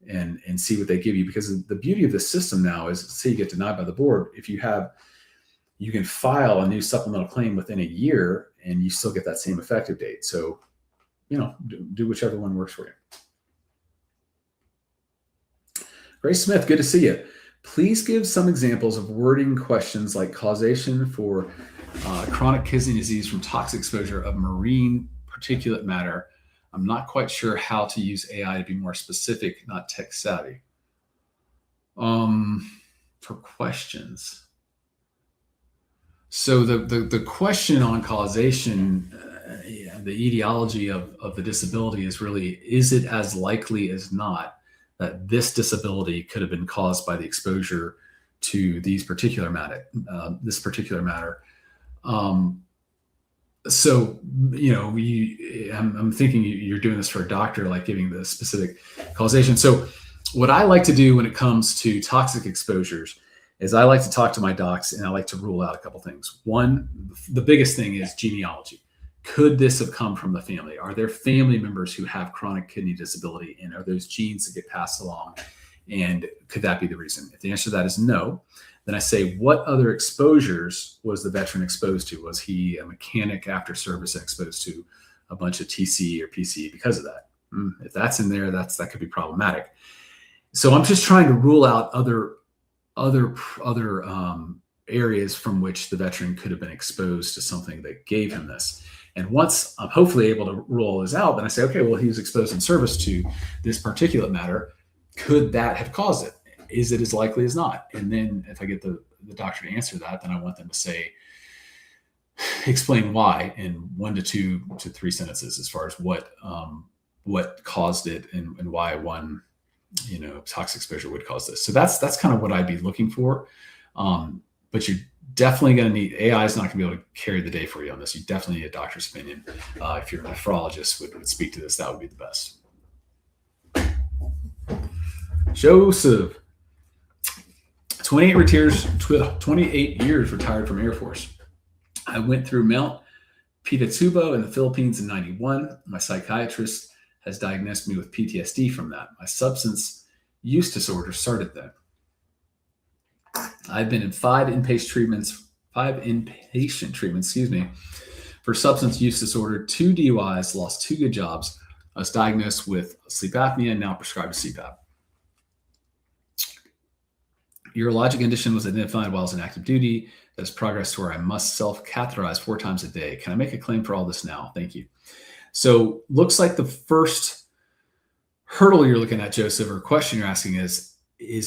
and see what they give you. Because the beauty of the system now is, say you get denied by the board, you can file a new supplemental claim within a year and you still get that same effective date. So, do whichever one works for you. Grace Smith, good to see you. Please give some examples of wording questions like causation for chronic kidney disease from toxic exposure of marine particulate matter. I'm not quite sure how to use AI to be more specific, not tech savvy. For questions. So the question on causation, the etiology of the disability is really, is it as likely as not that this disability could have been caused by the exposure to these particular matter, So, I'm thinking you're doing this for a doctor, like giving the specific causation. So what I like to do when it comes to toxic exposures is I like to talk to my docs and I like to rule out a couple things. One, the biggest thing is genealogy. Could this have come from the family? Are there family members who have chronic kidney disability, and are those genes that get passed along? And could that be the reason? If the answer to that is no, then I say, what other exposures was the veteran exposed to? Was he a mechanic after service and exposed to a bunch of TC or PC because of that? If that's in there, that could be problematic. So I'm just trying to rule out other areas from which the veteran could have been exposed to something that gave him this. And once I'm hopefully able to rule this out, then I say, okay, well, he was exposed in service to this particulate matter. Could that have caused it? Is it as likely as not? And then if I get the doctor to answer that, then I want them to say, explain why in 1 to 2 to 3 sentences as far as what caused it and why one, toxic exposure would cause this. So that's kind of what I'd be looking for. But you're definitely going to need, AI is not going to be able to carry the day for you on this. You definitely need a doctor's opinion. If your nephrologist would speak to this, that would be the best. Joseph, 28 years retired from Air Force. I went through Mount Pinatubo in the Philippines in 91. My psychiatrist has diagnosed me with PTSD from that. My substance use disorder started then. I've been in 5 inpatient treatments, for substance use disorder, 2 DUIs, lost 2 good jobs. I was diagnosed with sleep apnea and now prescribed CPAP. Urologic condition was identified while I was in active duty. That has progressed to where I must self-catheterize 4 times a day. Can I make a claim for all this now? Thank you. So looks like the first hurdle you're looking at, Joseph, or question you're asking is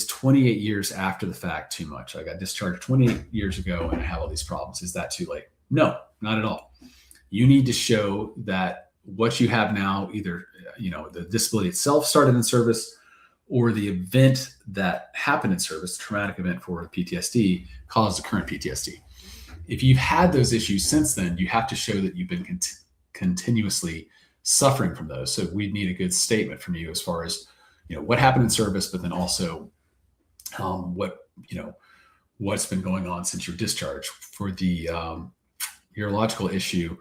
28 years after the fact too much? I got discharged 28 years ago and I have all these problems. Is that too late? No, not at all. You need to show that what you have now, either, the disability itself started in service, or the event that happened in service, traumatic event for PTSD, caused the current PTSD. If you've had those issues since then, you have to show that you've been continuously suffering from those. So we'd need a good statement from you as far as, what happened in service, but then also what's been going on since your discharge. For the urological issue,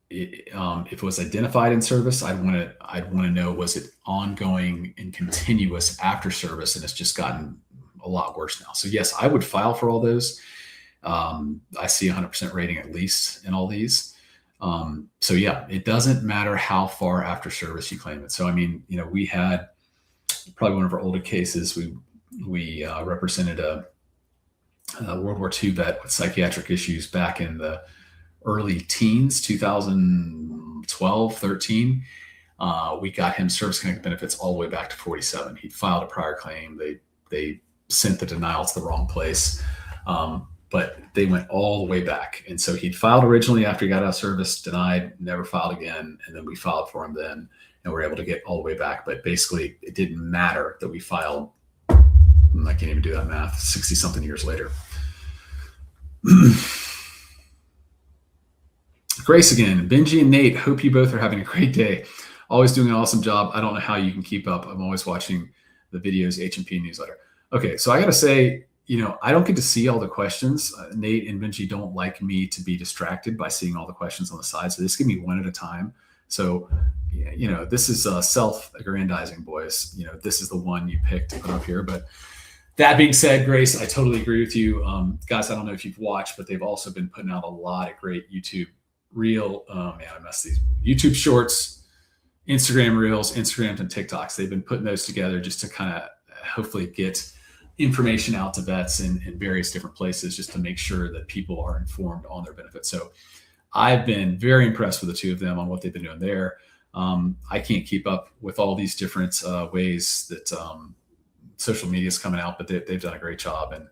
if it was identified in service, I'd want to know, was it ongoing and continuous after service, and it's just gotten a lot worse now. So yes, I would file for all those. I see 100% rating at least in all these. So yeah, it doesn't matter how far after service you claim it. So, we had probably one of our older cases. We represented a World War II vet with psychiatric issues back in the early teens, 2012, 13. We got him service connected benefits all the way back to 47. He filed a prior claim. They sent the denial to the wrong place. But they went all the way back. And so he'd filed originally after he got out of service, denied, never filed again. And then we filed for him then, and we're able to get all the way back. But basically it didn't matter that we filed, I can't even do that math, 60 something years later. Grace again, Benji and Nate, hope you both are having a great day. Always doing an awesome job. I don't know how you can keep up. I'm always watching the videos, H&P newsletter. Okay, so I got to say, I don't get to see all the questions. Nate and Benji don't like me to be distracted by seeing all the questions on the side. So just give me one at a time. So, this is self-aggrandizing, boys. This is the one you picked to put up here. But that being said, Grace, I totally agree with you. Guys, I don't know if you've watched, but they've also been putting out a lot of great YouTube YouTube shorts, Instagram reels, Instagrams, and TikToks. They've been putting those together just to kind of hopefully get information out to vets in various different places just to make sure that people are informed on their benefits. So I've been very impressed with the two of them on what they've been doing there. I can't keep up with all these different ways that social media is coming out, but they've done a great job. And,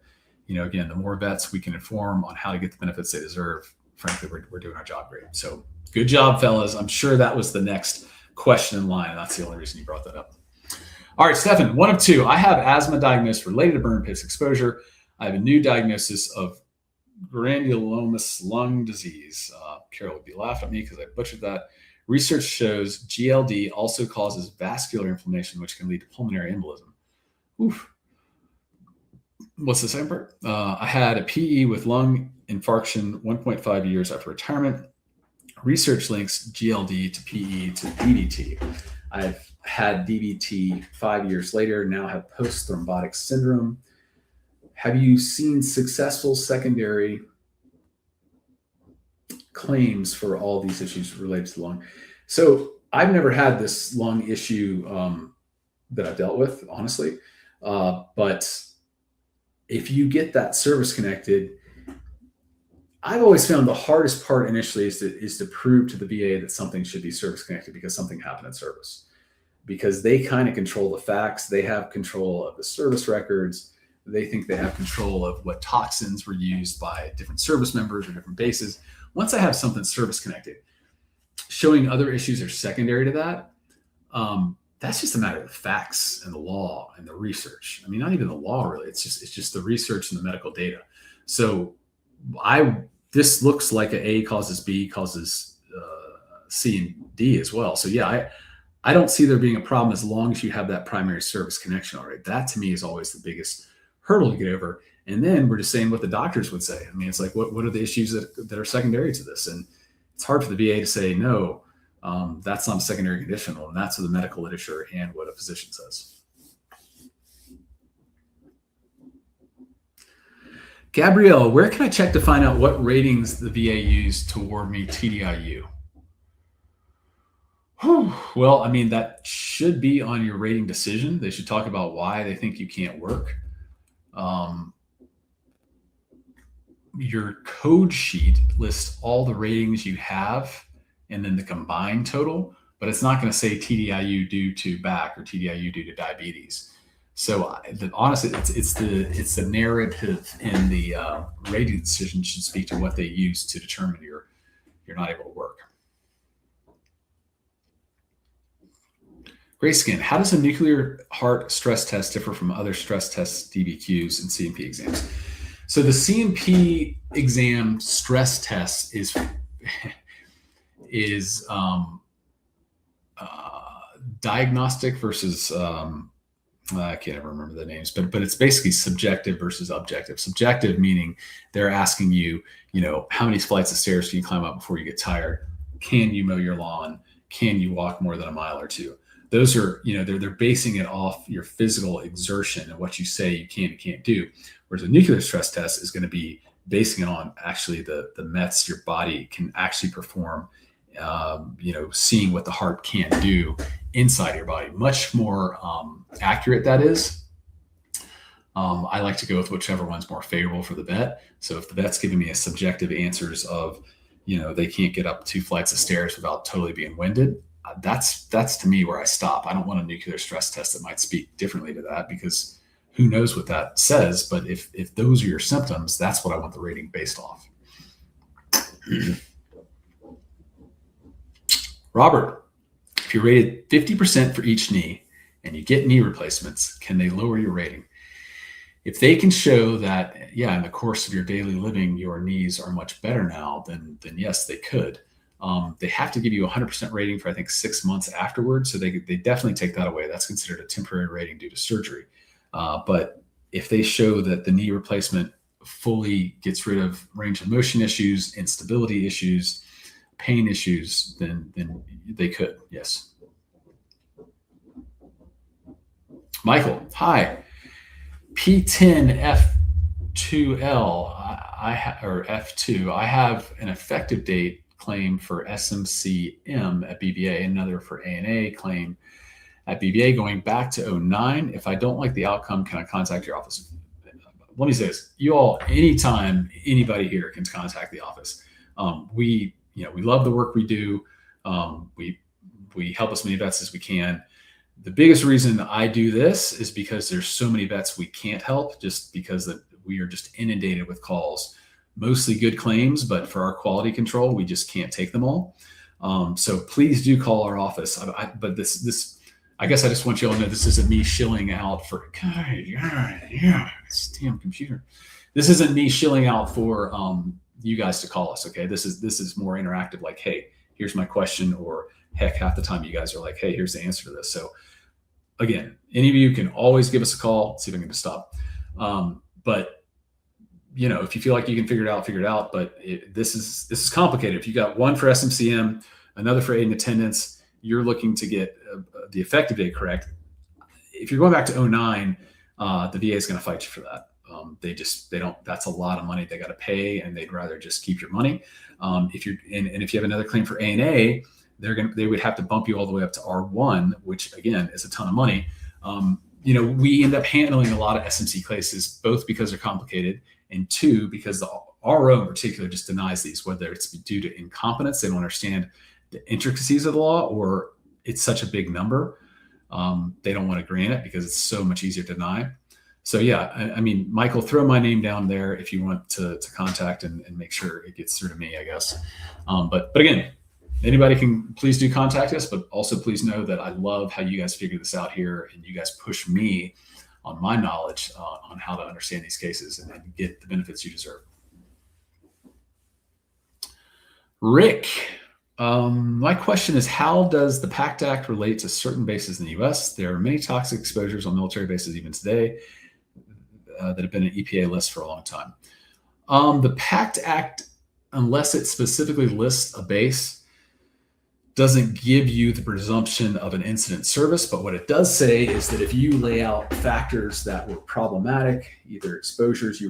again, the more vets we can inform on how to get the benefits they deserve, frankly, we're doing our job great. So good job, fellas. I'm sure that was the next question in line, and that's the only reason you brought that up. All right, Stefan, 1 of 2. I have asthma diagnosed related to burn pits exposure. I have a new diagnosis of granulomatous lung disease. Carol would be laughing at me because I butchered that. Research shows GLD also causes vascular inflammation, which can lead to pulmonary embolism. Oof. What's the second part? I had a PE with lung infarction 1.5 years after retirement. Research links GLD to PE to DVT. I've had DVT 5 years later, now have post-thrombotic syndrome. Have you seen successful secondary claims for all these issues related to the lung? So I've never had this lung issue that I've dealt with, honestly. But if you get that service connected, I've always found the hardest part initially is to prove to the VA that something should be service connected because something happened in service. Because they kind of control the facts. They have control of the service records. They think they have control of what toxins were used by different service members or different bases. Once I have something service connected, showing other issues are secondary to that. That's just a matter of the facts and the law and the research. I mean, not even the law really. It's just the research and the medical data. So this looks like A causes B causes C and D as well. So yeah, I don't see there being a problem as long as you have that primary service connection already. That to me is always the biggest hurdle to get over. And then we're just saying what the doctors would say. I mean, it's like, what are the issues that are secondary to this? And it's hard for the VA to say, no, that's not a secondary condition. Well, and that's what the medical literature and what a physician says. Gabrielle, where can I check to find out what ratings the VA used to award me TDIU? Well, I mean, that should be on your rating decision. They should talk about why they think you can't work. Your code sheet lists all the ratings you have and then the combined total, but it's not going to say TDIU due to back or TDIU due to diabetes. So honestly, it's the narrative in the rating decision should speak to what they use to determine you're not able to work. Grayskin, how does a nuclear heart stress test differ from other stress tests, DBQs, and CMP exams? So the CMP exam stress test is diagnostic versus I can't ever remember the names, but it's basically subjective versus objective. Subjective meaning they're asking you, how many flights of stairs can you climb up before you get tired? Can you mow your lawn? Can you walk more than a mile or two? Those are, they're basing it off your physical exertion and what you say you can and can't do. Whereas a nuclear stress test is going to be basing it on actually the METs your body can actually perform, seeing what the heart can do inside your body. Much more accurate that is. I like to go with whichever one's more favorable for the vet. So if the vet's giving me a subjective answers of, they can't get up 2 flights of stairs without totally being winded, that's to me where I stop. I don't want a nuclear stress test that might speak differently to that because who knows what that says. But if those are your symptoms, that's what I want the rating based off. Robert, if you're rated 50% for each knee and you get knee replacements, can they lower your rating? If they can show that, in the course of your daily living, your knees are much better now, then yes, they could. They have to give you a 100% rating for, I think, 6 months afterwards. So they definitely take that away. That's considered a temporary rating due to surgery. But if they show that the knee replacement fully gets rid of range of motion issues, instability issues, pain issues, then they could, yes. Michael, hi. P10 F2L, or F2, I have an effective date claim for SMCM at BVA, another for ANA claim at BVA going back to 2009. If I don't like the outcome, can I contact your office? Let me say this, you all, anytime anybody here can contact the office. We love the work we do. We help as many vets as we can. The biggest reason I do this is because there's so many vets we can't help, just because we are just inundated with calls, mostly good claims, but for our quality control, we just can't take them all. So please do call our office. But this, I guess I just want you all to know this isn't me shilling out for, this damn computer. This isn't me shilling out for you guys to call us. Okay, this is more interactive. Like, hey, here's my question, or heck, half the time you guys are like, hey, here's the answer to this. So again, any of you can always give us a call. See if I can just stop. But if you feel like you can figure it out. But this is complicated. If you got one for SMCM, another for aid and attendance, you're looking to get the effective date correct. If you're going back to 2009, the VA is going to fight you for that. They don't. That's a lot of money they got to pay, and they'd rather just keep your money. If you have another claim for A&A, they would have to bump you all the way up to R1, which again is a ton of money. We end up handling a lot of SMC cases, both because they're complicated, and two, because the RO in particular just denies these, whether it's due to incompetence, they don't understand the intricacies of the law, or it's such a big number, they don't want to grant it because it's so much easier to deny. So yeah, I mean, Michael, throw my name down there if you want to contact and make sure it gets through to me, I guess. But again, anybody can, please do contact us, but also please know that I love how you guys figure this out here, and you guys push me on my knowledge on how to understand these cases and get the benefits you deserve. Rick, my question is, how does the PACT Act relate to certain bases in the U.S.? There are many toxic exposures on military bases even today that have been an EPA list for a long time. The PACT Act, unless it specifically lists a base, doesn't give you the presumption of an incident service. But what it does say is that if you lay out factors that were problematic, either exposures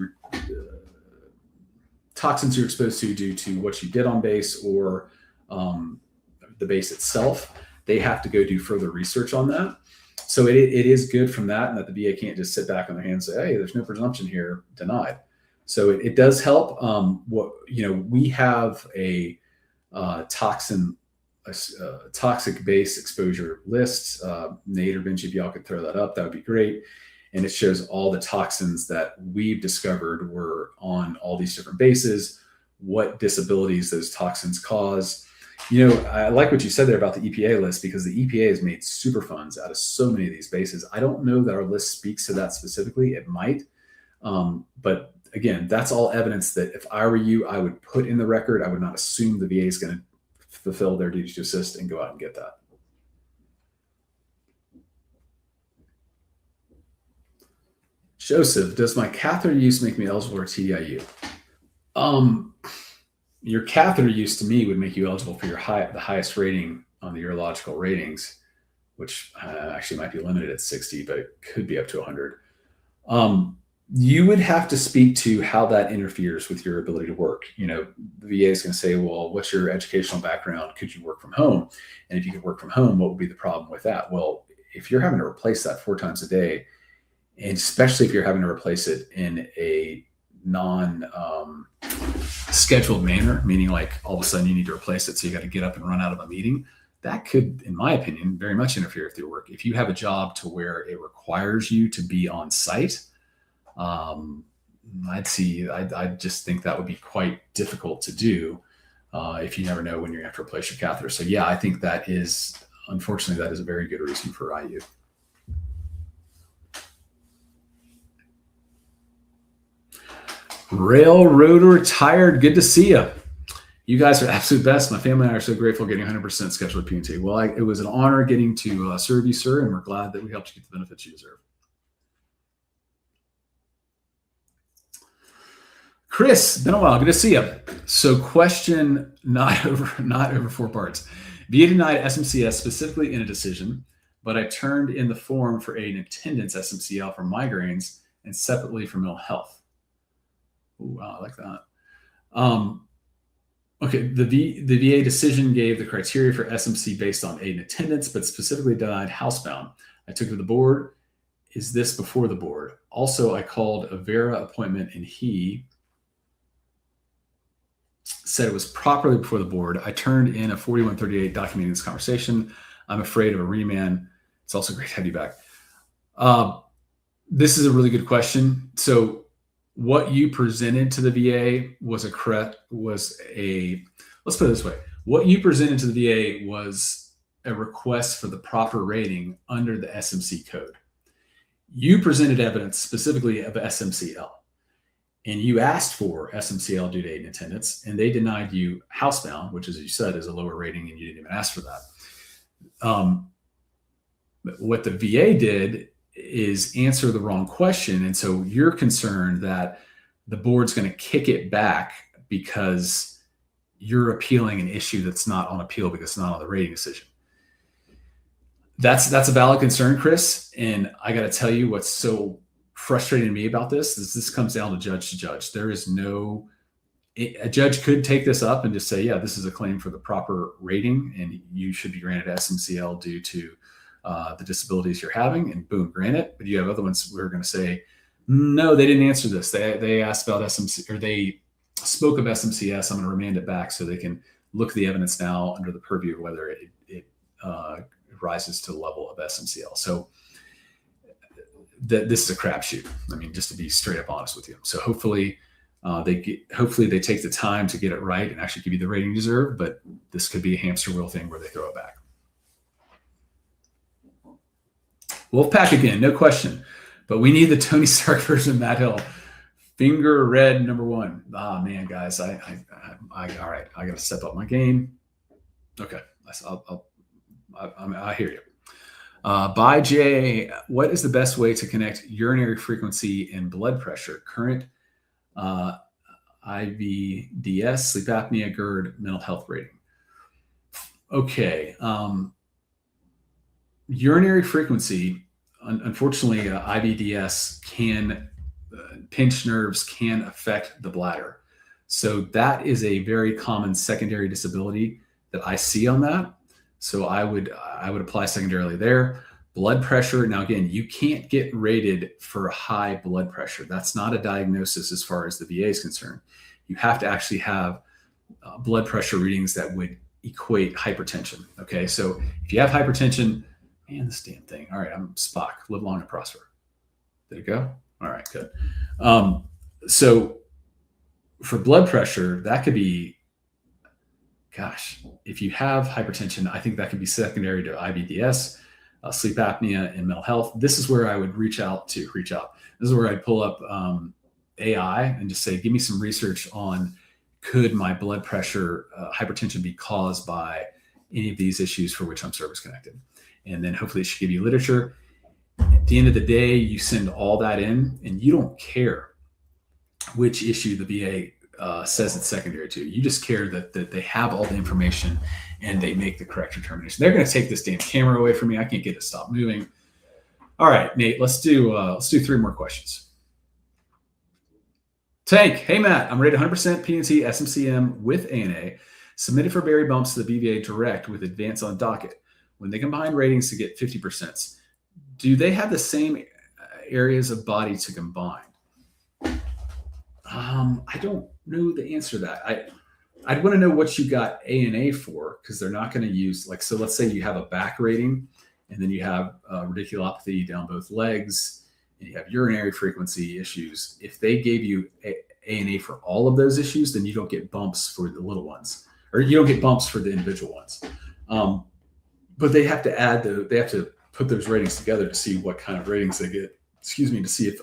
toxins you're exposed to due to what you did on base, or the base itself, they have to go do further research on that. So it is good from that, and that the VA can't just sit back on their hands and say, hey, there's no presumption here, denied. So it does help. We have a toxic base exposure list. Nate or Benji, if y'all could throw that up, that would be great. And it shows all the toxins that we've discovered were on all these different bases, what disabilities those toxins cause. I like what you said there about the EPA list, because the EPA has made super funds out of so many of these bases. I don't know that our list speaks to that specifically. It might. But again, that's all evidence that if I were you, I would put in the record. I would not assume the VA is going to fulfill their duty to assist and go out and get that. Joseph, does my catheter use make me eligible for TDIU? Your catheter use to me would make you eligible for the highest rating on the urological ratings, which actually might be limited at 60, but it could be up to 100. You would have to speak to how that interferes with your ability to work. The VA is going to say, well, what's your educational background? Could you work from home? And if you could work from home, what would be the problem with that? Well, if you're having to replace that 4 times a day, and especially if you're having to replace it in a non-scheduled manner, meaning like all of a sudden you need to replace it, so you got to get up and run out of a meeting, that could, in my opinion, very much interfere with your work. If you have a job to where it requires you to be on site, I just think that would be quite difficult to do if you never know when you're going to have to replace your catheter. So yeah, I think that is, unfortunately, that is a very good reason for IU. Railroader retired. Good to see you. You guys are absolute best. My family and I are so grateful getting 100% scheduled PNT. Well, it was an honor getting to serve you, sir, and we're glad that we helped you get the benefits you deserve. Chris, been a while. Good to see you. So question not over 4 parts. VA denied SMCS specifically in a decision, but I turned in the form for an attendance SMCL for migraines and separately for mental health. Ooh, wow, I like that. Okay, the VA decision gave the criteria for SMC based on aid and attendance, but specifically denied housebound. I took it to the board. Is this before the board? Also, I called a VERA appointment and he said it was properly before the board. I turned in a 4138 documenting this conversation. I'm afraid of a remand. It's also great to have you back. This is a really good question. So what you presented to the VA was let's put it this way. What you presented to the VA was a request for the proper rating under the SMC code. You presented evidence specifically of SMCL, and you asked for SMCL due to aid and attendance, and they denied you housebound, which, as you said, is a lower rating, and you didn't even ask for that. But what the VA did is answer the wrong question. And so you're concerned that the board's going to kick it back because you're appealing an issue that's not on appeal because it's not on the rating decision. That's a valid concern, Chris. And I got to tell you what's so frustrating to me about this is this comes down to judge. There is a judge could take this up and just say, yeah, this is a claim for the proper rating and you should be granted SMCL due to the disabilities you're having, and boom, grant it. But you have other ones who are going to say, no, they didn't answer this. They asked about SMC, or they spoke of SMCS. I'm going to remand it back so they can look at the evidence now under the purview of whether it rises to the level of SMCL. So this is a crapshoot. I mean, just to be straight up honest with you. So hopefully they take the time to get it right and actually give you the rating you deserve. But this could be a hamster wheel thing where they throw it back. Wolfpack again, no question. But we need the Tony Stark version of Matt Hill. Finger red #1. Ah, man, guys, all right. I got to step up my game. Okay, I hear you. By Jay, what is the best way to connect urinary frequency and blood pressure? Current IVDS, sleep apnea, GERD, mental health rating. Okay. Urinary frequency, unfortunately, IVDS can pinched nerves can affect the bladder. So that is a very common secondary disability that I see on that. So I would apply secondarily there. Blood pressure. Now, again, you can't get rated for high blood pressure. That's not a diagnosis as far as the VA is concerned. You have to actually have blood pressure readings that would equate hypertension. Okay, so if you have hypertension, man, this damn thing. All right, I'm Spock. Live long and prosper. Did it go? All right, good. So for blood pressure, that could be, gosh, if you have hypertension, I think that could be secondary to IBDS, sleep apnea, and mental health. This is where I would reach out. This is where I'd pull up AI and just say, give me some research on could my blood pressure, hypertension be caused by any of these issues for which I'm service connected? And then hopefully it should give you literature. At the end of the day, you send all that in and you don't care which issue the VA says it's secondary to. You just care that they have all the information and they make the correct determination. They're going to take this damn camera away from me. I can't get it to stop moving. All right, Nate, let's do 3 more questions. Tank, hey Matt, I'm rated 100% P&T SMCM with ANA, submitted for Berry bumps to the BVA direct with advance on docket. When they combine ratings to get 50%, do they have the same areas of body to combine? I don't know the answer to that. I'd want to know what you got ANA for, because they're not going to use, like, so let's say you have a back rating and then you have radiculopathy down both legs and you have urinary frequency issues. If they gave you ANA for all of those issues, then you don't get bumps for the little ones, or you don't get bumps for the individual ones. But they have to they have to put those ratings together to see what kind of ratings they get, to see if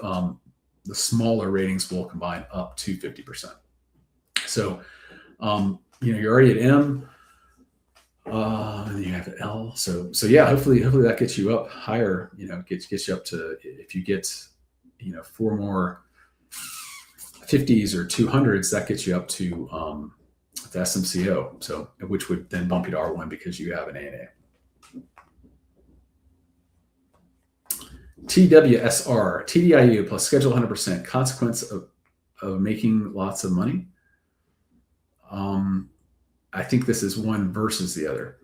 the smaller ratings will combine up to 50%. So, you're already at M, and then you have L. So yeah, hopefully that gets you up higher, gets you up to, if you get, 4 more 50s or 200s, that gets you up to the SMCO. So, which would then bump you to R1 because you have an ANA. TWSR, TDIU plus schedule 100%, consequence of making lots of money. I think this is one versus the other.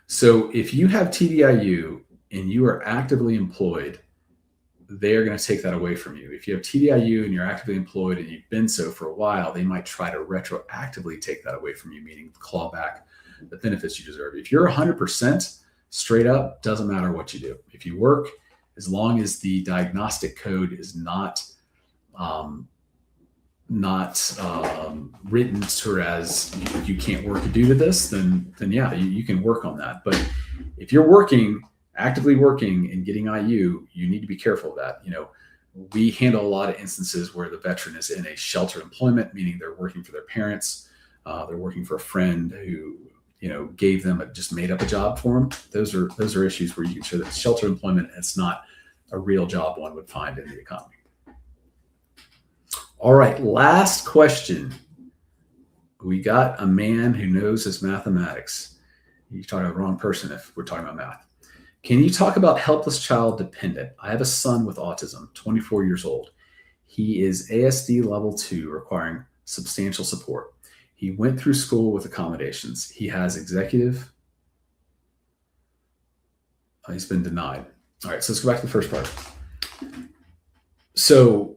So if you have TDIU and you are actively employed, they're going to take that away from you. If you have TDIU and you're actively employed and you've been so for a while, they might try to retroactively take that away from you, meaning claw back the benefits you deserve. If you're 100% straight up, doesn't matter what you do. If you work, as long as the diagnostic code is not written sort of as you can't work due to this, then yeah, you can work on that. But if you're actively working and getting IU, you need to be careful of that. We handle a lot of instances where the veteran is in a sheltered employment, meaning they're working for their parents, they're working for a friend who gave them just made up a job for them. Those are issues where you can show that sheltered employment, it's not a real job one would find in the economy. All right, last question. We got a man who knows his mathematics. You're talking about the wrong person if we're talking about math. Can you talk about helpless child dependent? I have a son with autism, 24 years old. He is ASD level 2, requiring substantial support. He went through school with accommodations. He has executive. He's been denied. All right, so let's go back to the first part. So,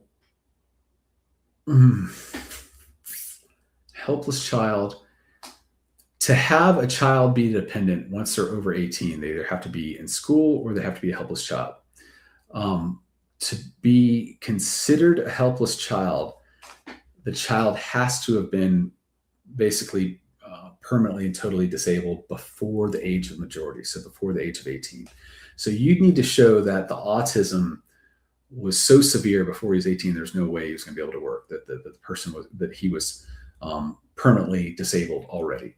helpless child. To have a child be dependent once they're over 18, they either have to be in school or they have to be a helpless child. To be considered a helpless child, the child has to have been basically permanently and totally disabled before the age of majority, so before the age of 18. So you need to show that the autism was so severe before he was 18, there's no way he was going to be able to work, that he was permanently disabled already.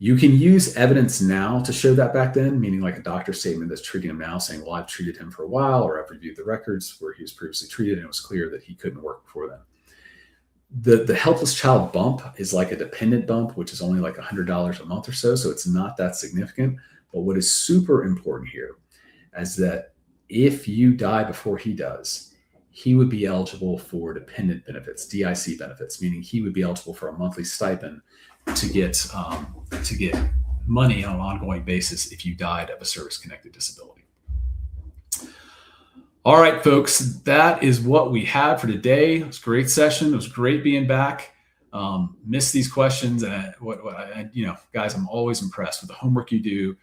You can use evidence now to show that back then, meaning like a doctor's statement that's treating him now saying, well, I've treated him for a while, or I've reviewed the records where he was previously treated and it was clear that he couldn't work before then. The helpless child bump is like a dependent bump, which is only like $100 a month or so. So it's not that significant. But what is super important here is that if you die before he does, he would be eligible for dependent benefits, DIC benefits, meaning he would be eligible for a monthly stipend to get money on an ongoing basis if you died of a service-connected disability. All right, folks, that is what we had for today. It was a great session. It was great being back. Missed these questions, and guys, I'm always impressed with the homework you do,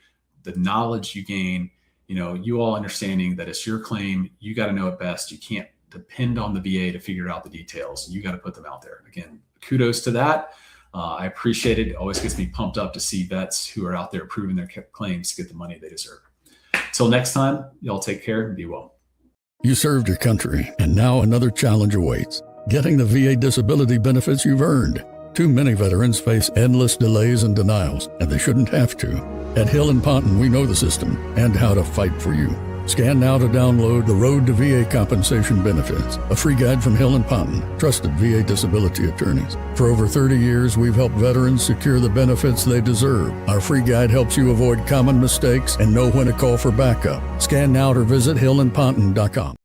the knowledge you gain. You all understanding that it's your claim. You got to know it best. You can't depend on the VA to figure out the details. You got to put them out there. Again, kudos to that. I appreciate it. It always gets me pumped up to see vets who are out there proving their claims to get the money they deserve. Till next time, y'all take care and be well. You served your country, and now another challenge awaits. Getting the VA disability benefits you've earned. Too many veterans face endless delays and denials, and they shouldn't have to. At Hill & Ponton, we know the system and how to fight for you. Scan now to download The Road to VA Compensation Benefits, a free guide from Hill & Ponton, trusted VA disability attorneys. For over 30 years, we've helped veterans secure the benefits they deserve. Our free guide helps you avoid common mistakes and know when to call for backup. Scan now or visit hillandponton.com.